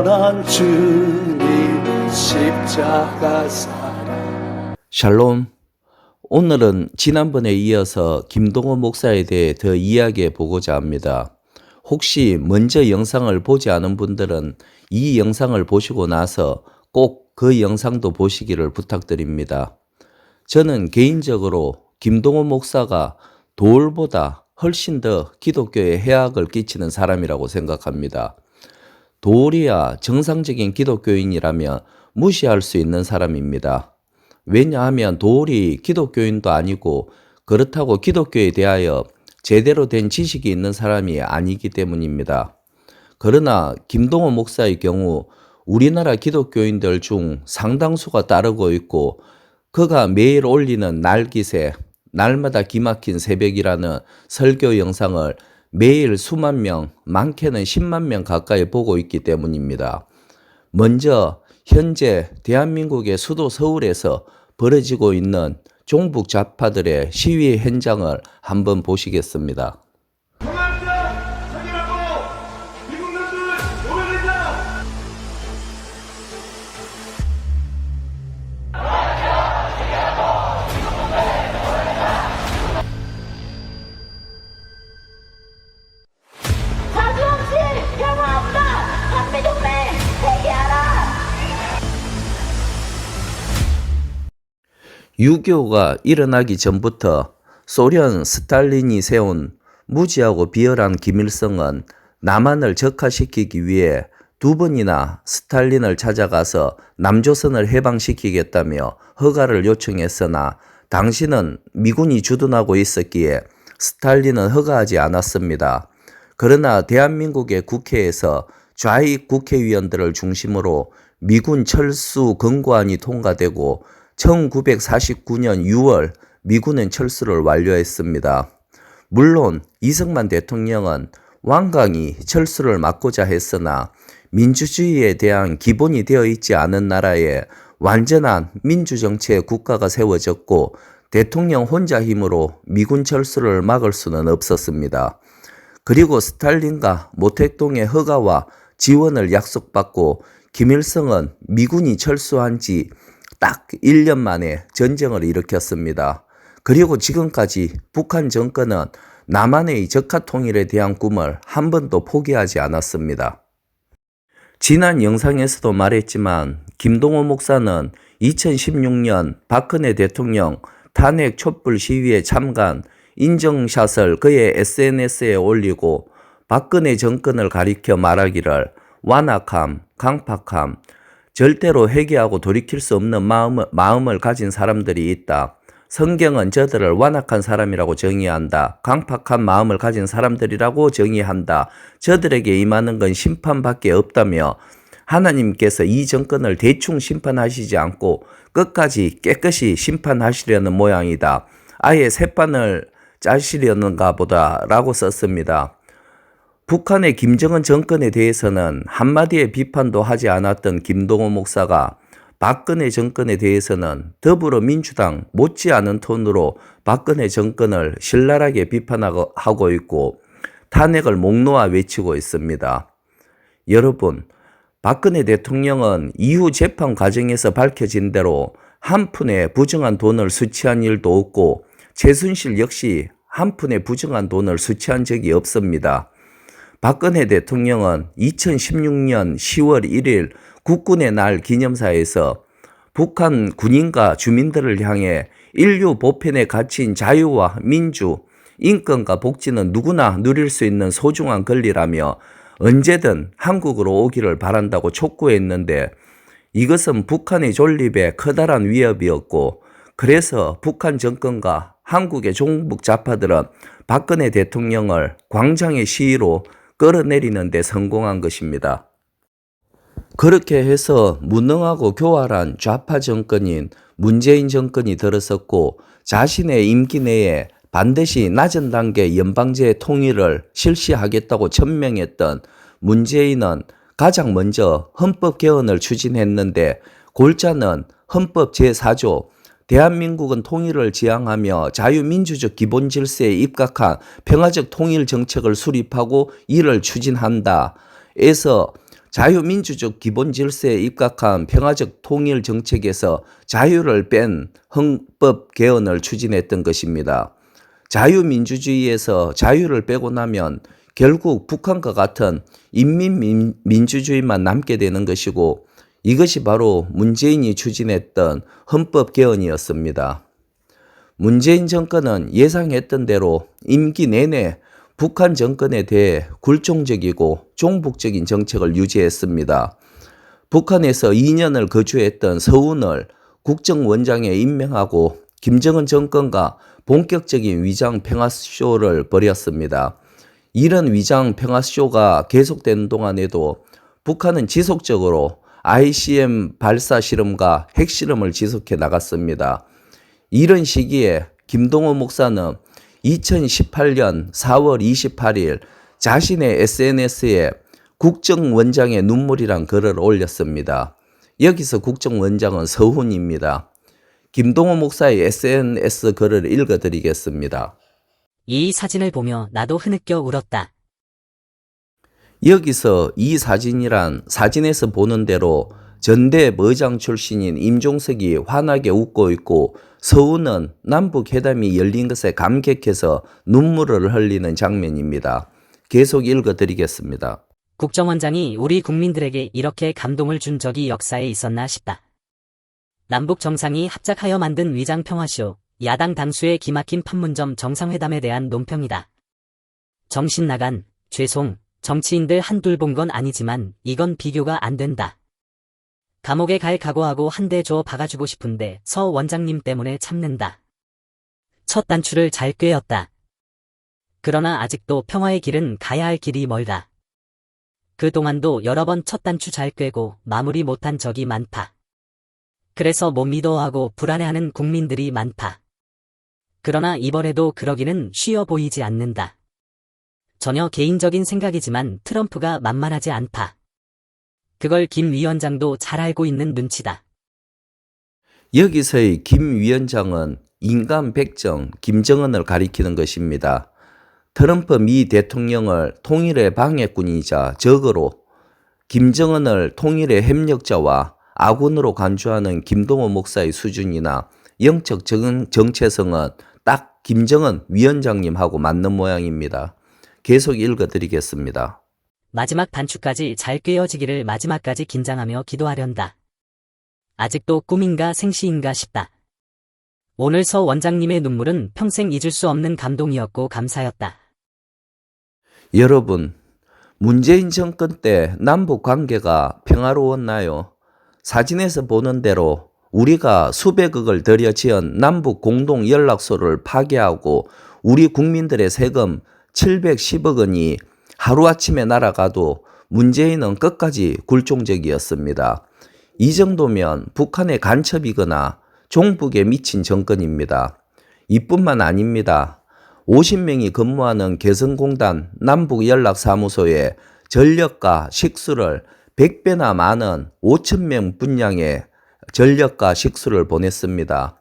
영원한 주님의 십자가 사랑. 샬롬. 오늘은 지난번에 이어서 김동호 목사에 대해 더 이야기해 보고자 합니다. 혹시 먼저 영상을 보지 않은 분들은 이 영상을 보시고 나서 꼭 그 영상도 보시기를 부탁드립니다. 저는 개인적으로 김동호 목사가 도올보다 훨씬 더 기독교에 해악을 끼치는 사람이라고 생각합니다. 도올이야 정상적인 기독교인이라면 무시할 수 있는 사람입니다. 왜냐하면 도올이 기독교인도 아니고 그렇다고 기독교에 대하여 제대로 된 지식이 있는 사람이 아니기 때문입니다. 그러나 김동호 목사의 경우 우리나라 기독교인들 중 상당수가 따르고 있고 그가 매일 올리는 날기새, 날마다 기막힌 새벽이라는 설교 영상을 매일 수만 명, 많게는 10만 명 가까이 보고 있기 때문입니다. 먼저 현재 대한민국의 수도 서울에서 벌어지고 있는 종북 좌파들의 시위 현장을 한번 보시겠습니다. 동아시아 상인하고 미국 놈들 오래된다. 자주 없이 평화 없다. 한미동맹 회개하라. 6.25가 일어나기 전부터 소련 스탈린이 세운 무지하고 비열한 김일성은 남한을 적화시키기 위해 두 번이나 스탈린을 찾아가서 남조선을 해방시키겠다며 허가를 요청했으나 당시는 미군이 주둔하고 있었기에 스탈린은 허가하지 않았습니다. 그러나 대한민국의 국회에서 좌익 국회의원들을 중심으로 미군 철수 권고안이 통과되고 1949년 6월 미군은 철수를 완료했습니다. 물론 이승만 대통령은 완강히 철수를 막고자 했으나 민주주의에 대한 기본이 되어 있지 않은 나라에 완전한 민주정치의 국가가 세워졌고 대통령 혼자 힘으로 미군 철수를 막을 수는 없었습니다. 그리고 스탈린과 모택동의 허가와 지원을 약속받고 김일성은 미군이 철수한 지 딱 1년 만에 전쟁을 일으켰습니다. 그리고 지금까지 북한 정권은 남한의 적화 통일에 대한 꿈을 한 번도 포기하지 않았습니다. 지난 영상에서도 말했지만 김동호 목사는 2016년 박근혜 대통령 탄핵 촛불 시위에 참가한 인증샷을 그의 SNS에 올리고 박근혜 정권을 가리켜 말하기를 완악함, 강팍함, 절대로 회개하고 돌이킬 수 없는 마음을 가진 사람들이 있다. 성경은 저들을 완악한 사람이라고 정의한다. 강팍한 마음을 가진 사람들이라고 정의한다. 저들에게 임하는 건 심판밖에 없다며 하나님께서 이 정권을 대충 심판하시지 않고 끝까지 깨끗이 심판하시려는 모양이다. 아예 새판을 짜시려는가 보다라고 썼습니다. 북한의 김정은 정권에 대해서는 한마디의 비판도 하지 않았던 김동호 목사가 박근혜 정권에 대해서는 더불어민주당 못지않은 톤으로 박근혜 정권을 신랄하게 비판하고 있고 탄핵을 목 놓아 외치고 있습니다. 여러분, 박근혜 대통령은 이후 재판 과정에서 밝혀진 대로 한 푼의 부정한 돈을 수취한 일도 없고 최순실 역시 한 푼의 부정한 돈을 수취한 적이 없습니다. 박근혜 대통령은 2016년 10월 1일 국군의 날 기념사에서 북한 군인과 주민들을 향해 인류 보편에 갇힌 자유와 민주, 인권과 복지는 누구나 누릴 수 있는 소중한 권리라며 언제든 한국으로 오기를 바란다고 촉구했는데 이것은 북한의 존립에 커다란 위협이었고 그래서 북한 정권과 한국의 종북 좌파들은 박근혜 대통령을 광장의 시위로 끌어내리는 데 성공한 것입니다. 그렇게 해서 무능하고 교활한 좌파 정권인 문재인 정권이 들어섰고 자신의 임기 내에 반드시 낮은 단계 연방제 통일을 실시하겠다고 천명했던 문재인은 가장 먼저 헌법 개헌을 추진했는데 골자는 헌법 제4조 대한민국은 통일을 지향하며 자유민주적 기본 질서에 입각한 평화적 통일 정책을 수립하고 이를 추진한다. 에서 자유민주적 기본 질서에 입각한 평화적 통일 정책에서 자유를 뺀 헌법 개헌을 추진했던 것입니다. 자유민주주의에서 자유를 빼고 나면 결국 북한과 같은 인민민주주의만 남게 되는 것이고, 이것이 바로 문재인이 추진했던 헌법 개헌이었습니다. 문재인 정권은 예상했던 대로 임기 내내 북한 정권에 대해 굴종적이고 종북적인 정책을 유지했습니다. 북한에서 2년을 거주했던 서훈을 국정원장에 임명하고 김정은 정권과 본격적인 위장 평화쇼를 벌였습니다. 이런 위장 평화쇼가 계속되는 동안에도 북한은 지속적으로 ICM 발사 실험과 핵실험을 지속해 나갔습니다. 이런 시기에 김동호 목사는 2018년 4월 28일 자신의 SNS에 국정원장의 눈물이란 글을 올렸습니다. 여기서 국정원장은 서훈입니다. 김동호 목사의 SNS 글을 읽어드리겠습니다. 이 사진을 보며 나도 흐느껴 울었다. 여기서 이 사진이란 사진에서 보는 대로 전대의장 출신인 임종석이 환하게 웃고 있고 서훈은 남북 회담이 열린 것에 감격해서 눈물을 흘리는 장면입니다. 계속 읽어드리겠습니다. 국정원장이 우리 국민들에게 이렇게 감동을 준 적이 역사에 있었나 싶다. 남북 정상이 합작하여 만든 위장 평화쇼, 야당 당수의 기막힌 판문점 정상회담에 대한 논평이다. 정신 나간, 죄송, 정치인들 한둘 본 건 아니지만 이건 비교가 안 된다. 감옥에 갈 각오하고 한 대 줘 박아주고 싶은데 서 원장님 때문에 참는다. 첫 단추를 잘 꿰었다. 그러나 아직도 평화의 길은 가야 할 길이 멀다. 그동안도 여러 번 첫 단추 잘 꿰고 마무리 못한 적이 많다. 그래서 못 믿어하고 불안해하는 국민들이 많다. 그러나 이번에도 그러기는 쉬워 보이지 않는다. 전혀 개인적인 생각이지만 트럼프가 만만하지 않다. 그걸 김 위원장도 잘 알고 있는 눈치다. 여기서의 김 위원장은 인간 백정 김정은을 가리키는 것입니다. 트럼프 미 대통령을 통일의 방해꾼이자 적으로, 김정은을 통일의 협력자와 아군으로 간주하는 김동호 목사의 수준이나 영적 정체성은 딱 김정은 위원장님하고 맞는 모양입니다. 계속 읽어드리겠습니다. 마지막 단추까지 잘 꿰어지기를 마지막까지 긴장하며 기도하련다. 아직도 꿈인가 생시인가 싶다. 오늘 서 원장님의 눈물은 평생 잊을 수 없는 감동이었고 감사였다. 여러분, 문재인 정권 때 남북 관계가 평화로웠나요? 사진에서 보는 대로 우리가 수백억을 들여 지은 남북 공동 연락소를 파괴하고 우리 국민들의 세금 710억 원이 하루아침에 날아가도 문재인은 끝까지 굴종적이었습니다. 이 정도면 북한의 간첩이거나 종북에 미친 정권입니다. 이뿐만 아닙니다. 50명이 근무하는 개성공단 남북연락사무소에 전력과 식수를 100배나 많은 5,000명 분량의 전력과 식수를 보냈습니다.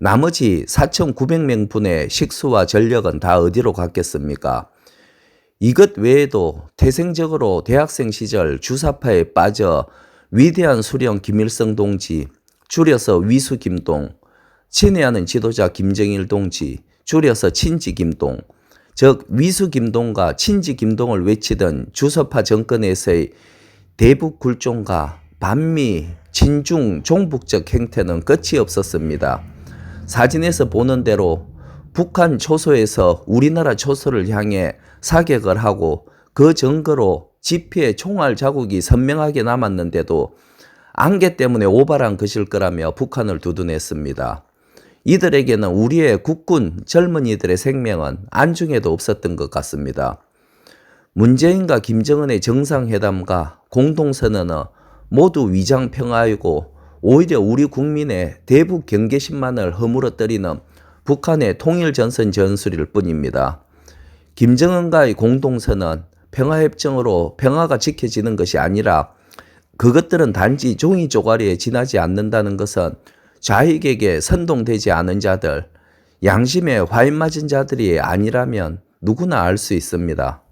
나머지 4,900명 분의 식수와 전력은 다 어디로 갔겠습니까? 이것 외에도 태생적으로 대학생 시절 주사파에 빠져 위대한 수령 김일성 동지, 줄여서 위수 김동, 친애하는 지도자 김정일 동지, 줄여서 친지 김동, 즉 위수 김동과 친지 김동을 외치던 주사파 정권에서의 대북 굴종과 반미, 친중, 종북적 행태는 끝이 없었습니다. 사진에서 보는 대로 북한 초소에서 우리나라 초소를 향해 사격을 하고 그 증거로 지피의 총알 자국이 선명하게 남았는데도 안개 때문에 오발한 것일 거라며 북한을 두둔했습니다. 이들에게는 우리의 국군 젊은이들의 생명은 안중에도 없었던 것 같습니다. 문재인과 김정은의 정상회담과 공동선언은 모두 위장평화이고 오히려 우리 국민의 대북 경계심만을 허물어뜨리는 북한의 통일전선 전술일 뿐입니다. 김정은과의 공동선언, 평화협정으로 평화가 지켜지는 것이 아니라 그것들은 단지 종이 쪼가리에 지나지 않는다는 것은 좌익에게 선동되지 않은 자들, 양심에 화인 맞은 자들이 아니라면 누구나 알 수 있습니다.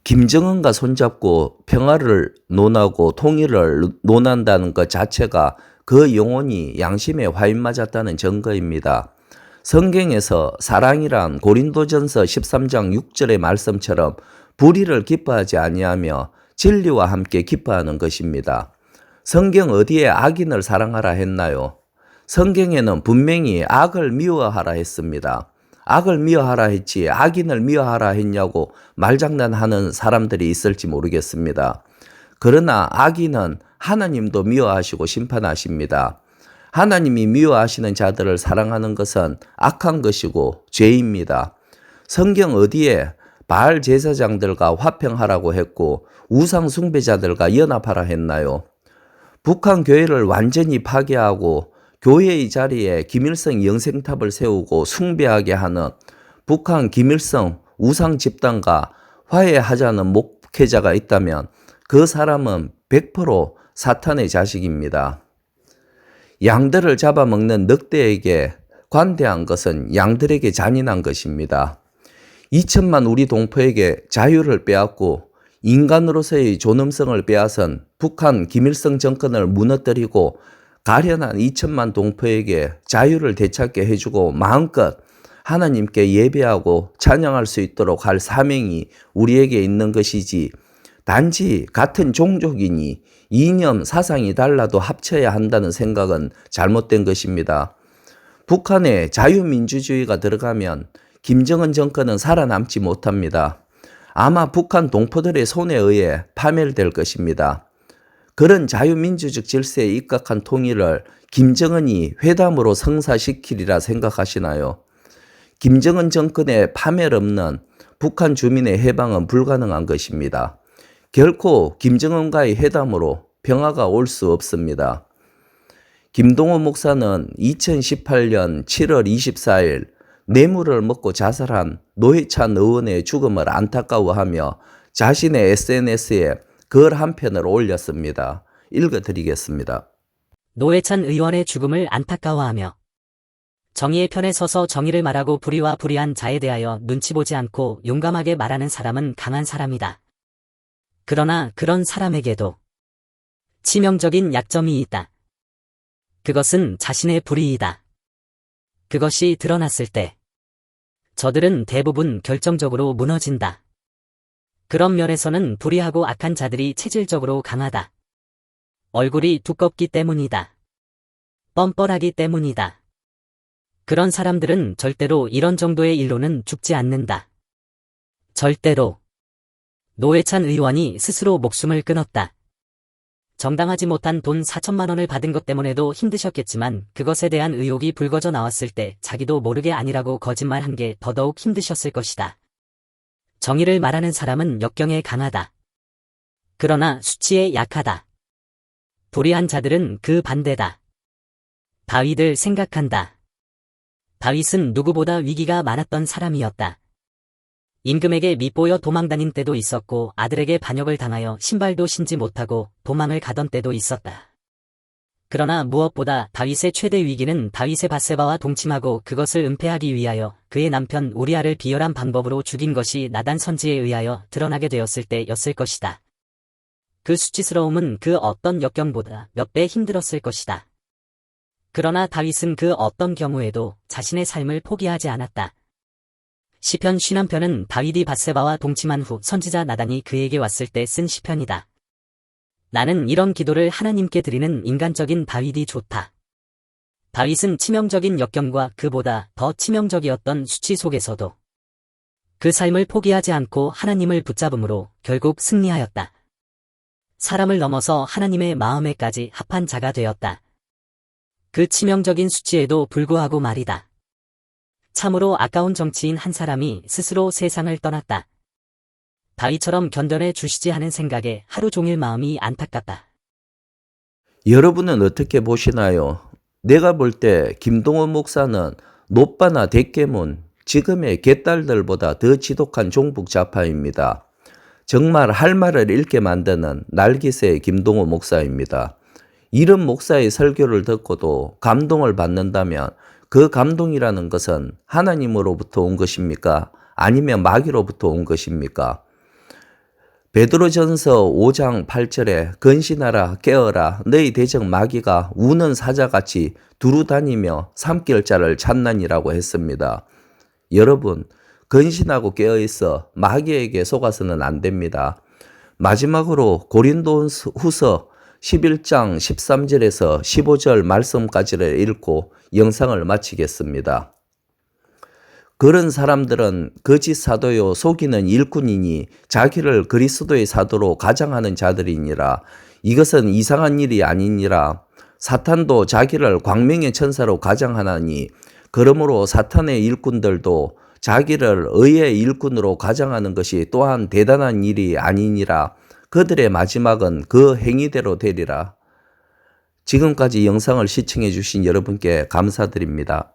김정은과 손잡고 평화를 논하고 통일을 논한다는 것 자체가 그 영혼이 양심에 화인 맞았다는 증거입니다. 성경에서 사랑이란 고린도전서 13장 6절의 말씀처럼 불의를 기뻐하지 아니하며 진리와 함께 기뻐하는 것입니다. 성경 어디에 악인을 사랑하라 했나요? 성경에는 분명히 악을 미워하라 했습니다. 악을 미워하라 했지 악인을 미워하라 했냐고 말장난하는 사람들이 있을지 모르겠습니다. 그러나 악인은 하나님도 미워하시고 심판하십니다. 하나님이 미워하시는 자들을 사랑하는 것은 악한 것이고 죄입니다. 성경 어디에 바알 제사장들과 화평하라고 했고 우상 숭배자들과 연합하라 했나요? 북한 교회를 완전히 파괴하고 교회의 자리에 김일성 영생탑을 세우고 숭배하게 하는 북한 김일성 우상 집단과 화해하자는 목회자가 있다면 그 사람은 100% 사탄의 자식입니다. 양들을 잡아먹는 늑대에게 관대한 것은 양들에게 잔인한 것입니다. 2천만 우리 동포에게 자유를 빼앗고 인간으로서의 존엄성을 빼앗은 북한 김일성 정권을 무너뜨리고 가련한 2천만 동포에게 자유를 되찾게 해주고 마음껏 하나님께 예배하고 찬양할 수 있도록 할 사명이 우리에게 있는 것이지, 단지 같은 종족이니 이념 사상이 달라도 합쳐야 한다는 생각은 잘못된 것입니다. 북한에 자유민주주의가 들어가면 김정은 정권은 살아남지 못합니다. 아마 북한 동포들의 손에 의해 파멸될 것입니다. 그런 자유민주적 질서에 입각한 통일을 김정은이 회담으로 성사시키리라 생각하시나요? 김정은 정권의 파멸 없는 북한 주민의 해방은 불가능한 것입니다. 결코 김정은과의 회담으로 평화가 올 수 없습니다. 김동호 목사는 2018년 7월 24일 뇌물을 먹고 자살한 노회찬 의원의 죽음을 안타까워하며 자신의 SNS에 글 한 편을 올렸습니다. 읽어드리겠습니다. 노회찬 의원의 죽음을 안타까워하며 정의의 편에 서서 정의를 말하고 불의와 불의한 자에 대하여 눈치 보지 않고 용감하게 말하는 사람은 강한 사람이다. 그러나 그런 사람에게도 치명적인 약점이 있다. 그것은 자신의 불의이다. 그것이 드러났을 때 저들은 대부분 결정적으로 무너진다. 그런 면에서는 불의하고 악한 자들이 체질적으로 강하다. 얼굴이 두껍기 때문이다. 뻔뻔하기 때문이다. 그런 사람들은 절대로 이런 정도의 일로는 죽지 않는다. 절대로. 노회찬 의원이 스스로 목숨을 끊었다. 정당하지 못한 돈 4천만 원을 받은 것 때문에도 힘드셨겠지만 그것에 대한 의혹이 불거져 나왔을 때 자기도 모르게 아니라고 거짓말한 게 더더욱 힘드셨을 것이다. 정의를 말하는 사람은 역경에 강하다. 그러나 수치에 약하다. 불의한 자들은 그 반대다. 다윗을 생각한다. 다윗은 누구보다 위기가 많았던 사람이었다. 임금에게 밉보여 도망다닌 때도 있었고 아들에게 반역을 당하여 신발도 신지 못하고 도망을 가던 때도 있었다. 그러나 무엇보다 다윗의 최대 위기는 다윗의 밧세바와 동침하고 그것을 은폐하기 위하여 그의 남편 우리아를 비열한 방법으로 죽인 것이 나단 선지에 의하여 드러나게 되었을 때였을 것이다. 그 수치스러움은 그 어떤 역경보다 몇 배 힘들었을 것이다. 그러나 다윗은 그 어떤 경우에도 자신의 삶을 포기하지 않았다. 시편 51편은 다윗이 밧세바와 동침한 후 선지자 나단이 그에게 왔을 때 쓴 시편이다. 나는 이런 기도를 하나님께 드리는 인간적인 다윗이 좋다. 다윗은 치명적인 역경과 그보다 더 치명적이었던 수치 속에서도 그 삶을 포기하지 않고 하나님을 붙잡음으로 결국 승리하였다. 사람을 넘어서 하나님의 마음에까지 합한 자가 되었다. 그 치명적인 수치에도 불구하고 말이다. 참으로 아까운 정치인 한 사람이 스스로 세상을 떠났다. 다윗처럼 견뎌내 주시지 하는 생각에 하루 종일 마음이 안타깝다. 여러분은 어떻게 보시나요? 내가 볼 때 김동원 목사는 노빠나 대깨문, 지금의 개딸들보다 더 지독한 종북 좌파입니다. 정말 할 말을 잃게 만드는 날기새 김동원 목사입니다. 이런 목사의 설교를 듣고도 감동을 받는다면 그 감동이라는 것은 하나님으로부터 온 것입니까? 아니면 마귀로부터 온 것입니까? 베드로전서 5장 8절에 근신하라 깨어라 너희 대적 마귀가 우는 사자같이 두루 다니며 삼킬 자를 찾나니라고 했습니다. 여러분, 근신하고 깨어있어 마귀에게 속아서는 안 됩니다. 마지막으로 고린도후서 11장 13절에서 15절 말씀까지를 읽고 영상을 마치겠습니다. 그런 사람들은 거짓 사도요 속이는 일꾼이니 자기를 그리스도의 사도로 가장하는 자들이니라. 이것은 이상한 일이 아니니라. 사탄도 자기를 광명의 천사로 가장하나니 그러므로 사탄의 일꾼들도 자기를 의의 일꾼으로 가장하는 것이 또한 대단한 일이 아니니라. 그들의 마지막은 그 행위대로 되리라. 지금까지 영상을 시청해 주신 여러분께 감사드립니다.